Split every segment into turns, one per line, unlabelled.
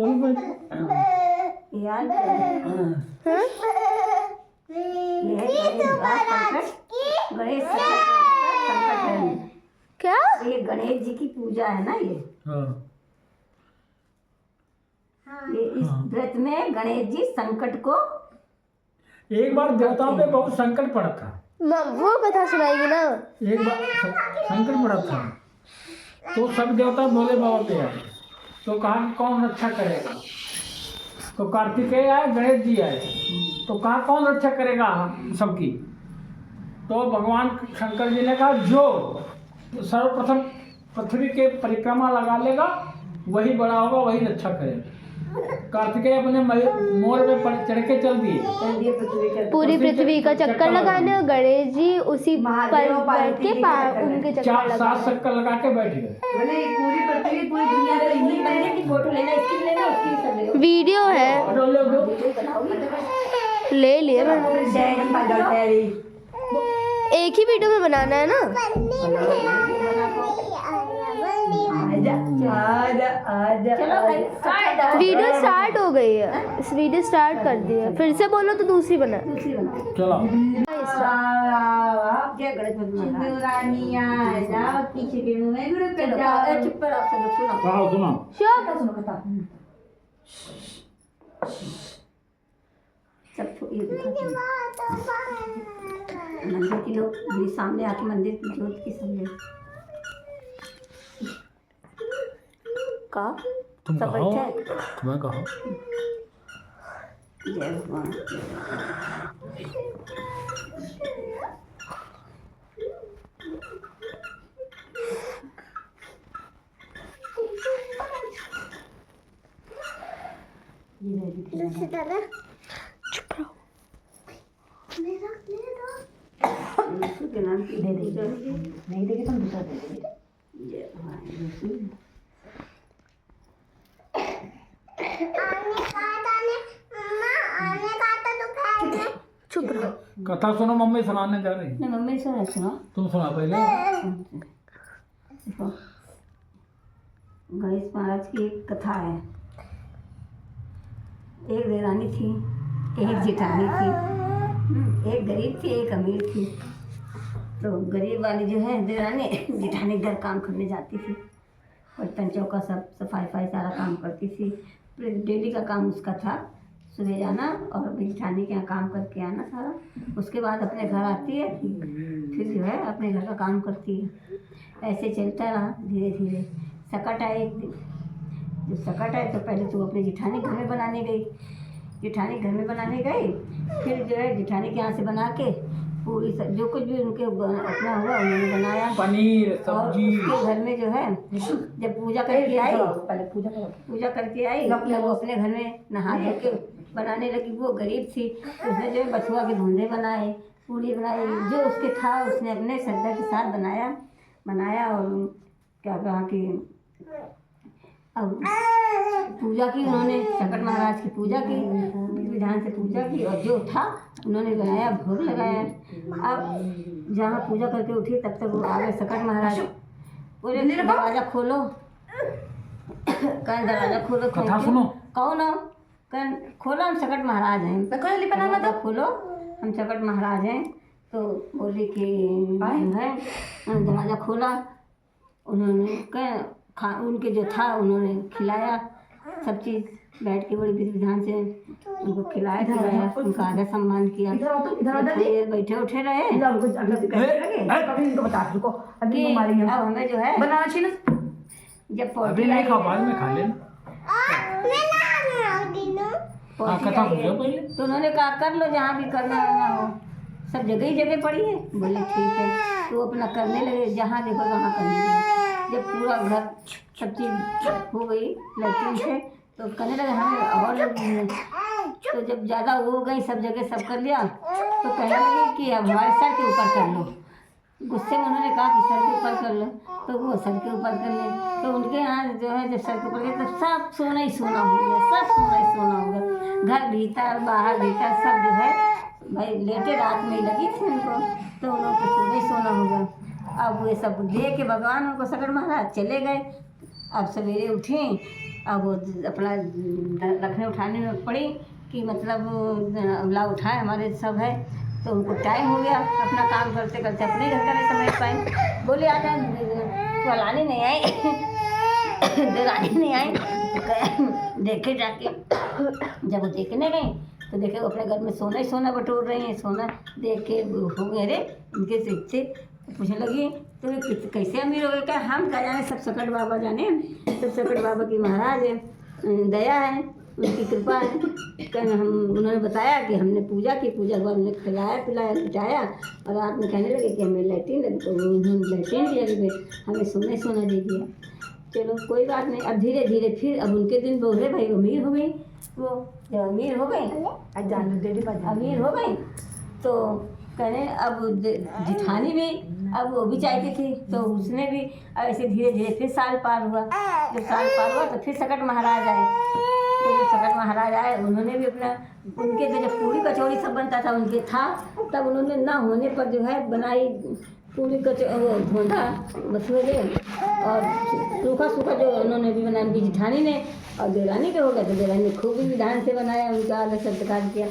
चलो भाई
याद गणेश संकट है।
क्या?
ये गणेश जी की पूजा है ना ये।
हाँ
ये इस व्रत में गणेश जी संकट को
एक बार देवताओं पे बहुत संकट पड़ा था।
वो कथा सुनाएगी ना।
एक बार संकट पड़ा था तो सब देवता भोले बाबा पे आए। तो कहा कौन रक्षा करेगा। तो कार्तिकेय आए, गणेश जी आए। तो कहा कौन रक्षा करेगा सबकी। तो भगवान शंकर जी ने कहा जो सर्वप्रथम पृथ्वी के परिक्रमा लगा लेगा वही बड़ा होगा, वही रक्षा करेगा। कार्तिकेय अपने मोर में चढ़ के चल दिए
पूरी पृथ्वी का चक्कर लगाने, और गणेश जी उसी पर बैठ के उनके चक्कर
4-7 चक्कर लगा के बैठ गए।
पूरी पृथ्वी पूरी दुनिया में हिंदी मंदिर की फोटो लेना, इसकी भी लेना, उसकी भी सब लेना।
वीडियो है, ले लिए एक ही वीडियो में बनाना है ना। वीडियो स्टार्ट हो गई है, इस वीडियो स्टार्ट कर दी है। फिर से बोलो तो दूसरी बना।
चलो
मंदिर के लोग भी सामने आके मंदिर की जोत की समझे का
तुम
सब
कहो,
बैठे हैं।
तुम्हें कहो।
जय भगवान।
चुप रहो।
के नाम की दे देंगे, नहीं देंगे तो हम दूसरा दे देंगे। जय भगवान।
चुप रहो।
कथा सुनो, मम्मी सुनाने जा रही।
नहीं मम्मी सुना सुना।
तुम सुना पहले।
गणेश महाराज की एक कथा है। एक देवरानी थी, एक जेठानी थी, एक गरीब थी, एक अमीर थी। तो गरीब वाली जो है देवरानी, जेठानी घर काम करने जाती थी, बर्तन चौका सब सफाई सारा काम करती थी। डेली का काम उसका था, सुबह जाना और जेठानी के यहाँ काम करके आना सारा। उसके बाद अपने घर आती है, फिर जो है अपने घर का काम करती है। ऐसे चलता रहा धीरे धीरे। सकट आए एक दिन। जब सकट आए तो पहले तो अपने जेठानी घर में बनाने गई। जेठानी घर में बनाने गई, फिर जो है जेठानी के यहाँ से बना के पूरी जो कुछ भी उनके अपना हुआ उन्होंने बनाया,
पनीर सब्जी।
उसके घर में जो है जब पूजा करके आई, पहले पूजा करके आई, वो अपने घर में नहा धो के बनाने लगी। वो गरीब थी, उसने जो है बथुआ के धुंधे बनाए, पूड़ी बनाई, जो उसके था उसने अपने श्रद्धा के साथ बनाया और क्या कहा कि अब पूजा की उन्होंने, संकट महाराज की पूजा की, विधान से पूजा की, और जो था उन्होंने बनाया, भोग लगाया। अब जहाँ पूजा करके उठी तब तक वो आ गए संकट महाराज। बोले दरवाजा खोलो, कहीं दरवाजा खोलो।
कथा सुनो।
कौन हो? कहीं खोलो, हम संकट महाराज हैं। दरवाजा खोलो, हम संकट महाराज हैं। तो बोली कि है, दरवाजा खोला। उन्होंने उनके जो था उन्होंने खिलाया सब चीज़, बैठ के बड़ी विधि विधान से उनको खिलाया, उनका आदर सम्मान किया। बैठे उठे रहे कि अब हमें जो है जब
अभी नहीं खा, बाद में खा लेना। कथा सुनो पहले।
तो उन्होंने कहा कर लो, जहाँ भी करना हो, सब जगह ही जगह पड़ी है। बोले ठीक है। तो अपना करने लगे, जहाँ देखो वहाँ करने लगे। जब पूरा घर सब चीज़ हो गई लड़कियों से, तो करने लगे हमें और लोग। तो जब ज़्यादा हो गई, सब जगह सब कर लिया, तो कहने लगे कि अब हमारे सर के ऊपर कर लो। गुस्से में उन्होंने कहा कि सर के ऊपर कर लो, तो वो सर के ऊपर कर ले। तो उनके यहाँ जो है जब सर के ऊपर गए तो सब सोना ही सोना हो गया, सब सोना ही सोना हो गया। घर भीतर बाहर भीतर सब जो है भाई लेटे रात में ही लगी थी उनको, तो उनको सोना ही सोना हो गया। अब ये सब देख के भगवान उनको संकट महाराज चले गए। अब सवेरे उठे अब वो अपना रखने उठाने में पड़ी कि मतलब ला उठाए हमारे सब है, तो उनको टाइम हो गया, अपना काम करते करते अपने घर का नहीं समझ पाए। बोले आ जाए, फलानी नहीं आई देरानी नहीं आई, देखे जाके जब वो देखने गई तो देखे वो अपने घर में सोना ही सोना बटोर रही हैं। सोना देख के हो गए, अरे इनके से पूछने लगी तो ये कैसे अमीर हो गए? क्या हम क्या जाने, सब सकट बाबा जाने, सब सकट बाबा की महाराज है, दया है, उनकी कृपा है। हम उन्होंने बताया कि हमने पूजा की, पूजा के बाद उन्हें खिलाया पिलाया लिटाया, और रात में कहने लगे कि हमें लैट्रिन लगी, तो उन्होंने लैट्रिन दिया लगे, हमें सोना ही सोना दे दिया। चलो कोई बात नहीं। अब धीरे धीरे फिर अब उनके दिन बोले भाई अमीर हो गई, वो जब अमीर हो गई, अमीर हो गई तो कहने अब जिठानी भी अब वो भी चाहती थी, तो उसने भी ऐसे धीरे धीरे फिर साल पार हुआ। जब साल पार हुआ तो फिर सकट महाराज आए, तो जब सकट महाराज आए उन्होंने भी अपना, उनके तो जब पूरी कचौड़ी सब बनता था उनके था, तब उन्होंने ना होने पर जो है बनाई पूरी वो धोंधा बसवे दे, और सूखा सूखा जो उन्होंने भी बनाया उनकी जिठानी ने, और देवरानी के हो गया तो देवरानी ने खूब विधान से बनाया, उनका अलग सत्कार किया।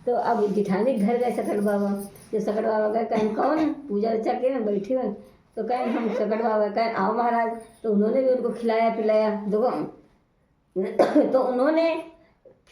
तो अब जिठानी घर गए सकट बाबा, जब सकट बाबा गए कहें कौन पूजा अर्चा के ना बैठे हुए, तो कहें हम सकट बाबा कहें आओ महाराज, तो उन्होंने भी उनको खिलाया पिलाया देखो तो उन्होंने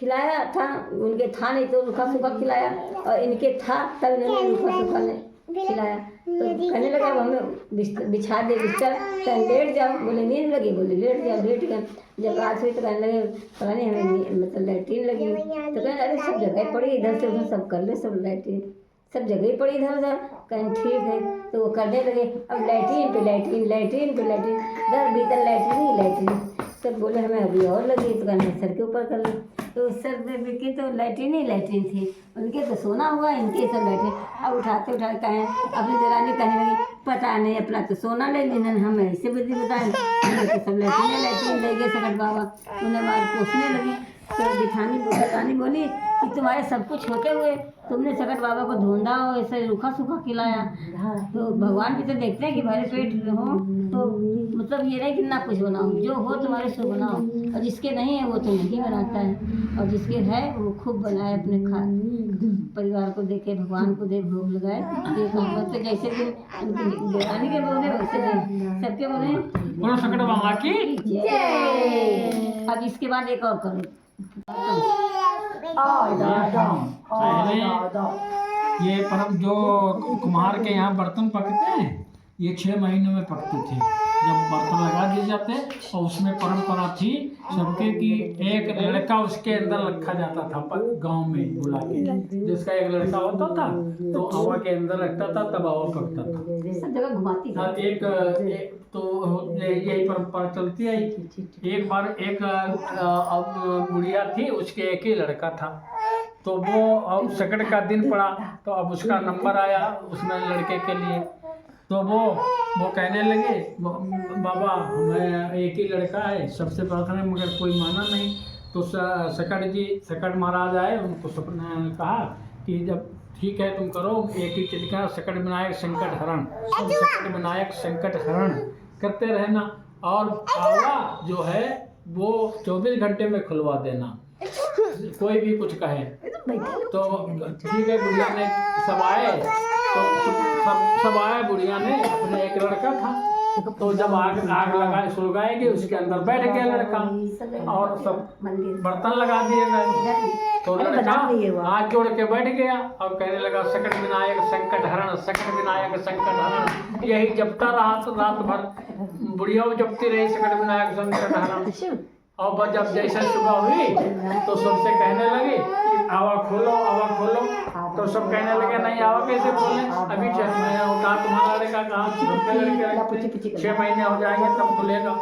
खिलाया था, उनके था नहीं तो रूखा सूखा खिलाया, और इनके था तब इन्होंने रूखा सूखा ने खिलाया। तो कहने लगे अब हमें बिछा दे बिस्तर, कहीं लेट जाओ, बोले नींद लगी, बोले लेट जाओ, लेट गए। जब रात हुई तो कहने लगे पता नहीं हमें मतलब लैट्रिन लगी, तो कहने अरे सब जगह पड़ी, इधर से उधर सब कर ले, सब लैट्रिन सब जगह ही पड़ी इधर उधर। कहें ठीक है, तो वो करने लगे, अब लैट्रिन पे लैट्रिन, लैट्रिन पे लैट्रिन, दर भीतर लैट्रिन ही लैट्रिन। तब बोले हमें अभी और लगी, तो कहने सर के ऊपर कर ले, तो सर पे की तो लैट्रिन ही लैट्रिन थी, उनके तो सोना हुआ, इनके सब लैट्रिन। अब उठाते उठाते कहें अपनी देरानी कहने लगी पता नहीं अपना तो सोना ले लेना, हम ऐसे बुद्धि बताएं, तो सब लैट्रिन ले गए सकट बाबा, उन्हें मार पोसने लगी। तो जिठानी बोली कि तुम्हारे सब कुछ होते हुए तुमने सकट बाबा को ढूंढा हो, ऐसे रूखा सूखा खिलाया, तो भगवान भी तो देखते हैं कि भरे पेट हो, तो मतलब ये नहीं कि ना कुछ बनाओ, जो हो तुम्हारे सो बनाओ, और जिसके नहीं है वो तो नहीं बनाता है, और जिसके है वो खूब बनाए, अपने परिवार को देखे, भगवान को दे, भोग लगाए। तो जैसे कि देवानी के बोले वैसे सबके बोले
बोलो सकट बाबा की
जय। अब इसके बाद एक और करो,
ये परम जो कुम्हार के यहाँ बर्तन पकते हैं, ये 6 महीनों में पकते थे। जब बर्तन लगा दिए जाते और उसमें परंपरा थी सबके कि एक लड़का उसके अंदर रखा जाता था, गांव में बुला के जिसका एक लड़का होता था तो हवा के अंदर रखता था, तब हवा पकता था।
सब जगह घुमाती है।
एक तो यही परंपरा चलती है। एक बार एक अब गुड़िया थी, उसके एक ही लड़का था, तो वो अब सकट का दिन पड़ा, तो अब उसका नंबर आया उसमें लड़के के लिए, तो वो कहने लगे बाबा हमें एक ही लड़का है, सबसे प्रार्थना, मगर कोई माना नहीं। तो सकट महाराज आए, उनको सपने ने कहा कि जब ठीक है तुम करो, एक ही चीज का सकट विनायक संकट हरण, सकट विनायक संकट हरण करते रहना, और आवा जो है वो 24 घंटे में खुलवा देना, कोई भी कुछ कहे तो ठीक है। बुढ़िया ने सब आए, तो सब आए, बुढ़िया ने अपने एक लड़का था, तो जब आग लगाए सुलगाएगी उसके अंदर बैठ गया लड़का, और सब बर्तन लगा दिए गए, तो लड़का हाथ जोड़ के बैठ गया और कहने लगा सकट विनायक संकट हरण, सकट विनायक संकट हरण। यही जपता रहा तो रात भर बुढ़िया जपती रही सकट विनायक संकट हरण। और जब जैसे सुबह हुई तो सबसे कहने लगे कि आवा खोलो, आवा खोलो, तो सब कहने लगे नहीं आवा कैसे खोलें, अभी 6 महीने होता, तुम्हारा लड़का कहाँ 6 महीने हो जाएंगे तब खुलेगा।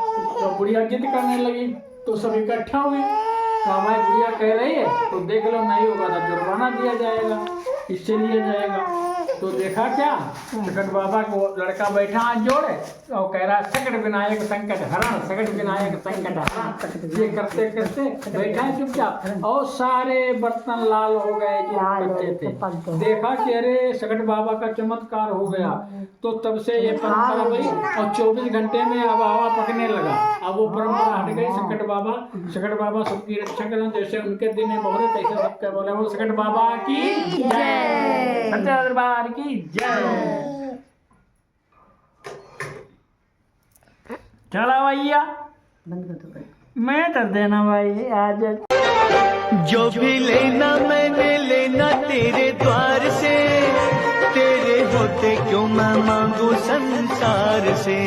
तो बुढ़िया जिद करने लगी, तो सब इकट्ठा हुई, तो हमारी बुढ़िया कह रही है तो देख लो, नहीं होगा तो जुर्माना दिया जाएगा, इससे लिया जाएगा। तो देखा क्या, सकट बाबा को लड़का बैठा हाथ जोड़े और कह रहा सकट विनायक संकट हरण, सकट विनायक संकट हरण। ये करते करते बैठा है चुपचाप और सारे बर्तन लाल हो गए जो बच्चे थे। देखा कि अरे सकट बाबा का चमत्कार हो गया। तो तब से ये परंपरा बनी और 24 घंटे में अब हवा पकने लगा। अब वो परंपरा हट गई। सकट बाबा सबकी रक्षा करें, जैसे उनके दिन में बहुत ऐसे सबके बोले वो सकट बाबा की जय, सच्चे दरबार की जय। चला भैया मैं कर देना भाई आज।
जो भी लेना मैंने लेना तेरे द्वार से, तेरे होते क्यों मैं मांगू संसार से।